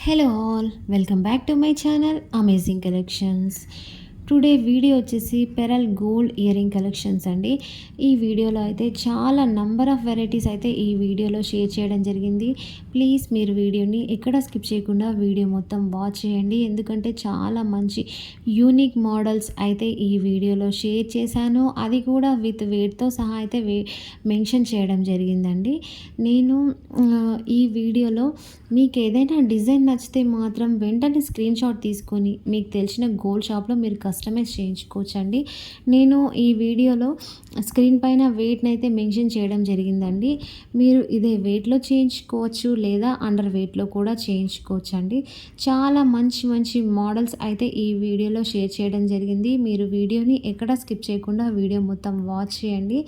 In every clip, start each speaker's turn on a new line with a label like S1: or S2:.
S1: Hello all, welcome back to my channel amazing collections. Today video వచ్చేసి pearl gold ear ring collections అండి. ఈ వీడియోలో అయితే చాలా నంబర్ ఆఫ్ వెరైటీస్ అయితే ఈ వీడియోలో షేర్ చేయడం జరిగింది. ప్లీజ్ మీరు వీడియోని ఎక్కడ స్కిప్ చేయకుండా వీడియో మొత్తం వాచ్ చేయండి, ఎందుకంటే చాలా మంచి యూనిక్ మోడల్స్ అయితే ఈ వీడియోలో షేర్ చేశాను. అది కూడా విత్ వెయిట్తో సహా అయితే మెన్షన్ చేయడం జరిగిందండి. నేను ఈ వీడియోలో మీకు ఏదైనా డిజైన్ నచ్చితే మాత్రం వెంటనే స్క్రీన్ షాట్ తీసుకొని మీకు తెలిసిన గోల్డ్ షాప్లో మీరు కస్టమైజ్ చేయించుకోవచ్చండి. నేను ఈ వీడియోలో స్క్రీన్ పైన వెయిట్ని అయితే మెన్షన్ చేయడం జరిగిందండి. మీరు ఇదే వెయిట్లో చేయించుకోవచ్చు, లేదా అండర్ వెయిట్లో కూడా చేయించుకోవచ్చు అండి. చాలా మంచి మంచి మోడల్స్ అయితే ఈ వీడియోలో షేర్ చేయడం జరిగింది. మీరు వీడియోని ఎక్కడ స్కిప్ చేయకుండా వీడియో మొత్తం వాచ్ చేయండి.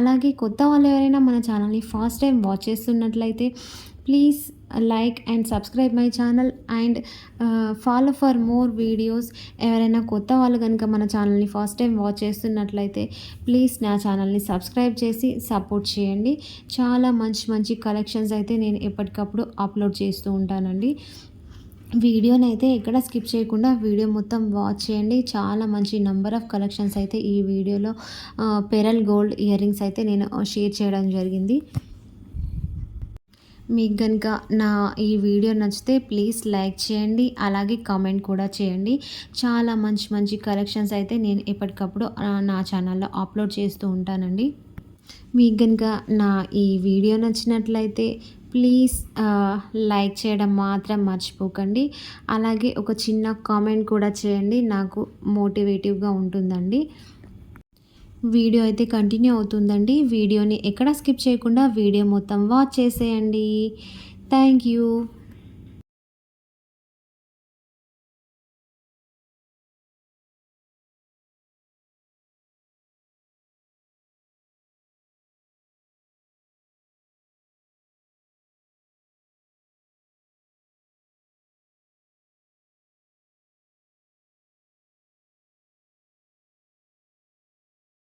S1: అలాగే కొత్త వాళ్ళు ఎవరైనా మన ఛానల్ని ఫస్ట్ టైం వాచ్ చేస్తున్నట్లయితే please like and subscribe my channel and follow for more videos. ఎవరైనా కొత్త వాళ్ళు కనుక మన ఛానల్ని ఫస్ట్ టైం వాచ్ చేస్తున్నట్లయితే ప్లీజ్ నా ఛానల్ని సబ్స్క్రైబ్ చేసి సపోర్ట్ చేయండి. చాలా మంచి మంచి కలెక్షన్స్ అయితే నేను ఎప్పటికప్పుడు అప్లోడ్ చేస్తూ ఉంటానండి. వీడియోని అయితే ఎక్కడ స్కిప్ చేయకుండా వీడియో మొత్తం వాచ్ చేయండి. చాలా మంచి నంబర్ ఆఫ్ కలెక్షన్స్ అయితే ఈ వీడియోలో పెరల్ గోల్డ్ ఇయర్ రింగ్స్ అయితే నేను షేర్ చేయడం జరిగింది. మీకు కనుక నా ఈ వీడియో నచ్చితే ప్లీజ్ లైక్ చేయండి, అలాగే కామెంట్ కూడా చేయండి. చాలా మంచి మంచి కలెక్షన్స్ అయితే నేను ఎప్పటికప్పుడు నా ఛానల్లో అప్లోడ్ చేస్తూ ఉంటానండి. మీకు కనుక నా ఈ వీడియో నచ్చినట్లయితే ప్లీజ్ లైక్ చేయడం మాత్రం మర్చిపోకండి. అలాగే ఒక చిన్న కామెంట్ కూడా చేయండి, నాకు మోటివేటివ్గా ఉంటుందండి. వీడియో అయితే కంటిన్యూ అవుతుందండి. వీడియోని ఎక్కడ స్కిప్ చేయకుండా వీడియో మొత్తం వాచ్ చేసేయండి. Thank you.